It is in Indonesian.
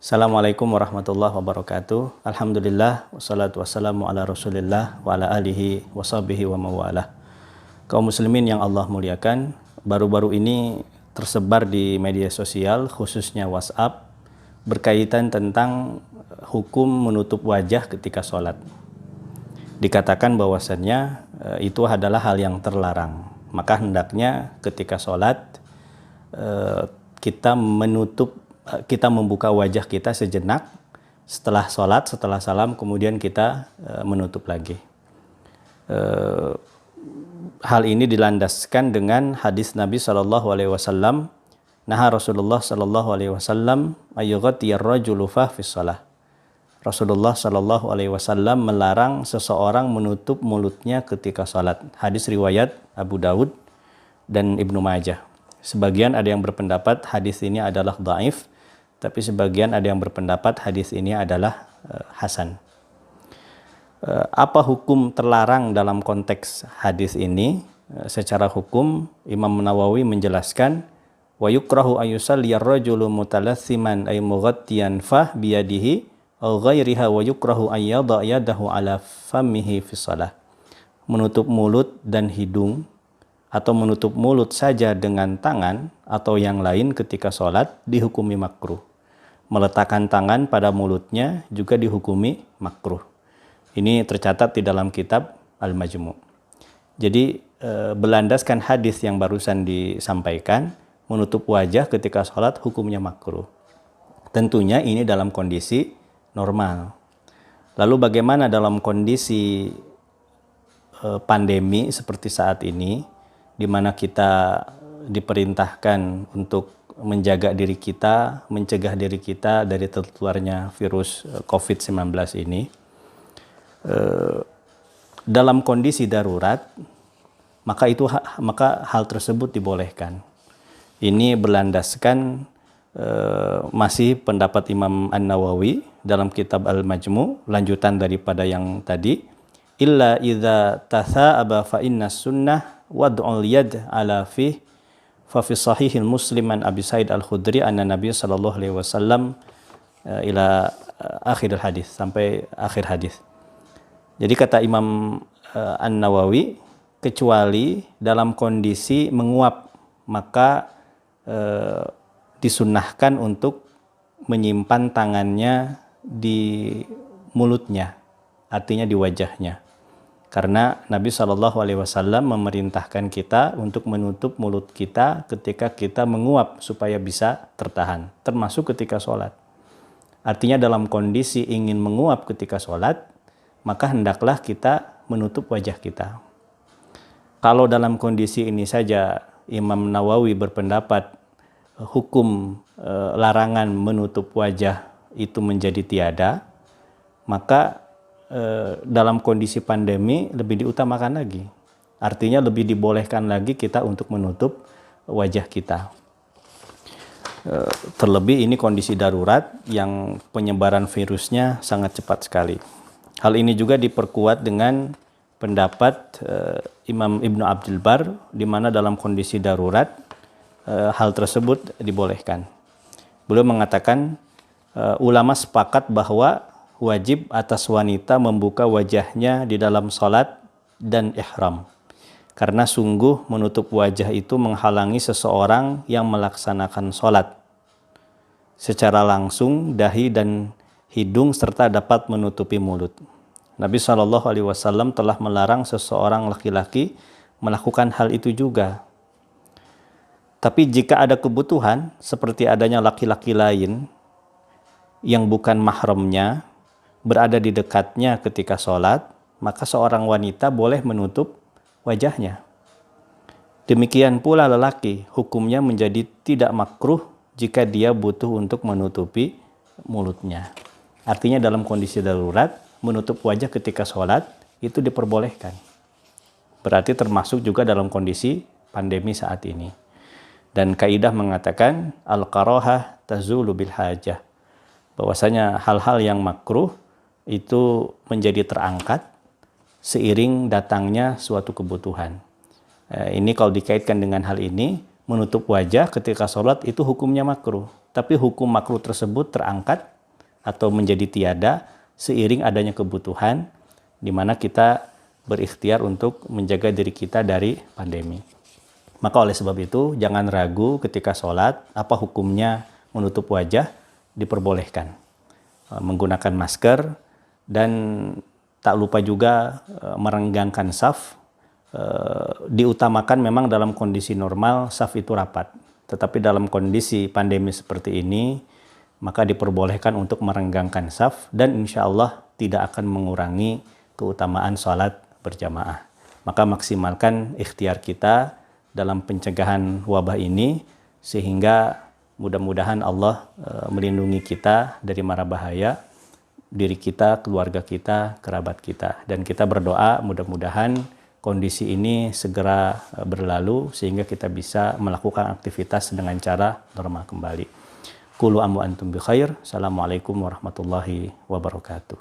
Assalamualaikum warahmatullahi wabarakatuh. Alhamdulillah, wassalatu wassalamu ala rasulillah wa ala alihi wa sahbihi wa mawalah. Kaum muslimin yang Allah muliakan, baru-baru ini tersebar di media sosial, khususnya WhatsApp, berkaitan tentang hukum menutup wajah ketika sholat. Dikatakan bahwasannya itu adalah hal yang terlarang. Maka hendaknya ketika sholat kita membuka wajah kita sejenak, setelah sholat, setelah salam, kemudian kita menutup lagi. Hal ini dilandaskan dengan hadis Nabi SAW. Naha Rasulullah SAW ayyughattiyar rajulu fi shalah. Rasulullah SAW melarang seseorang menutup mulutnya ketika sholat. Hadis riwayat Abu Daud dan Ibnu Majah. Sebagian ada yang berpendapat hadis ini adalah dhaif, tapi sebagian ada yang berpendapat hadis ini adalah hasan. Apa hukum terlarang dalam konteks hadis ini? Secara hukum, Imam Nawawi menjelaskan, wa yukrahu ayyusalliyar rajulu mutalassiman ay mughattiyan fah biyadihi aw ghairiha wa yukrahu ayyadha yadahu ala fammihi fi shalah. Menutup mulut dan hidung atau menutup mulut saja dengan tangan atau yang lain ketika sholat dihukumi makruh. Meletakkan tangan pada mulutnya juga dihukumi makruh. Ini tercatat di dalam kitab Al-Majmu'. Jadi berlandaskan hadis yang barusan disampaikan, menutup wajah ketika sholat hukumnya makruh. Tentunya ini dalam kondisi normal. Lalu bagaimana dalam kondisi pandemi seperti saat ini, di mana kita diperintahkan untuk menjaga diri kita, mencegah diri kita dari tertularnya virus COVID-19 ini. Dalam kondisi darurat, maka hal tersebut dibolehkan. Ini berlandaskan masih pendapat Imam An-Nawawi dalam kitab Al-Majmu', lanjutan daripada yang tadi. Illa idza tatha'aba fa inna sunnah wad'ul yad ala fih fa fi sahihil Muslim an Abi Sa'id Al-Khudri anna Nabi sallallahu alaihi wasallam ila akhir hadis, sampai akhir hadis. Jadi kata Imam An-Nawawi, kecuali dalam kondisi menguap, maka disunnahkan untuk menyimpan tangannya di mulutnya, artinya di wajahnya. Karena Nabi SAW memerintahkan kita untuk menutup mulut kita ketika kita menguap supaya bisa tertahan, termasuk ketika sholat. Artinya dalam kondisi ingin menguap ketika sholat, maka hendaklah kita menutup wajah kita. Kalau dalam kondisi ini saja Imam Nawawi berpendapat hukum larangan menutup wajah itu menjadi tiada, maka dalam kondisi pandemi lebih diutamakan lagi. Artinya lebih dibolehkan lagi kita untuk menutup wajah kita. Terlebih ini kondisi darurat yang penyebaran virusnya sangat cepat sekali. Hal ini juga diperkuat dengan pendapat Imam Ibnu Abdul Bar, di mana dalam kondisi darurat hal tersebut dibolehkan. Beliau mengatakan ulama sepakat bahwa wajib atas wanita membuka wajahnya di dalam sholat dan ihram. Karena sungguh menutup wajah itu menghalangi seseorang yang melaksanakan sholat. Secara langsung, dahi dan hidung serta dapat menutupi mulut. Nabi SAW telah melarang seseorang laki-laki melakukan hal itu juga. Tapi jika ada kebutuhan, seperti adanya laki-laki lain yang bukan mahramnya, berada di dekatnya ketika sholat, maka seorang wanita boleh menutup wajahnya. Demikian pula lelaki, hukumnya menjadi tidak makruh jika dia butuh untuk menutupi mulutnya. Artinya dalam kondisi darurat, menutup wajah ketika sholat itu diperbolehkan. Berarti termasuk juga dalam kondisi pandemi saat ini. Dan kaidah mengatakan al-karahah tazulu bil hajah, bahwasanya hal-hal yang makruh itu menjadi terangkat seiring datangnya suatu kebutuhan. Ini kalau dikaitkan dengan hal ini, menutup wajah ketika sholat itu hukumnya makruh. tapi hukum makruh tersebut terangkat atau menjadi tiada seiring adanya kebutuhan di mana kita berikhtiar untuk menjaga diri kita dari pandemi. Maka oleh sebab itu jangan ragu ketika sholat, apa hukumnya menutup wajah, diperbolehkan. Menggunakan masker dan tak lupa juga merenggangkan saf. Diutamakan memang dalam kondisi normal saf itu rapat. Tetapi dalam kondisi pandemi seperti ini, maka diperbolehkan untuk merenggangkan saf dan insya Allah tidak akan mengurangi keutamaan sholat berjamaah. Maka maksimalkan ikhtiar kita dalam pencegahan wabah ini sehingga mudah-mudahan Allah melindungi kita dari mara bahaya, diri kita, keluarga kita, kerabat kita. Dan kita berdoa mudah-mudahan kondisi ini segera berlalu sehingga kita bisa melakukan aktivitas dengan cara normal kembali. Kullu amu antum bi khair. Assalamualaikum warahmatullahi wabarakatuh.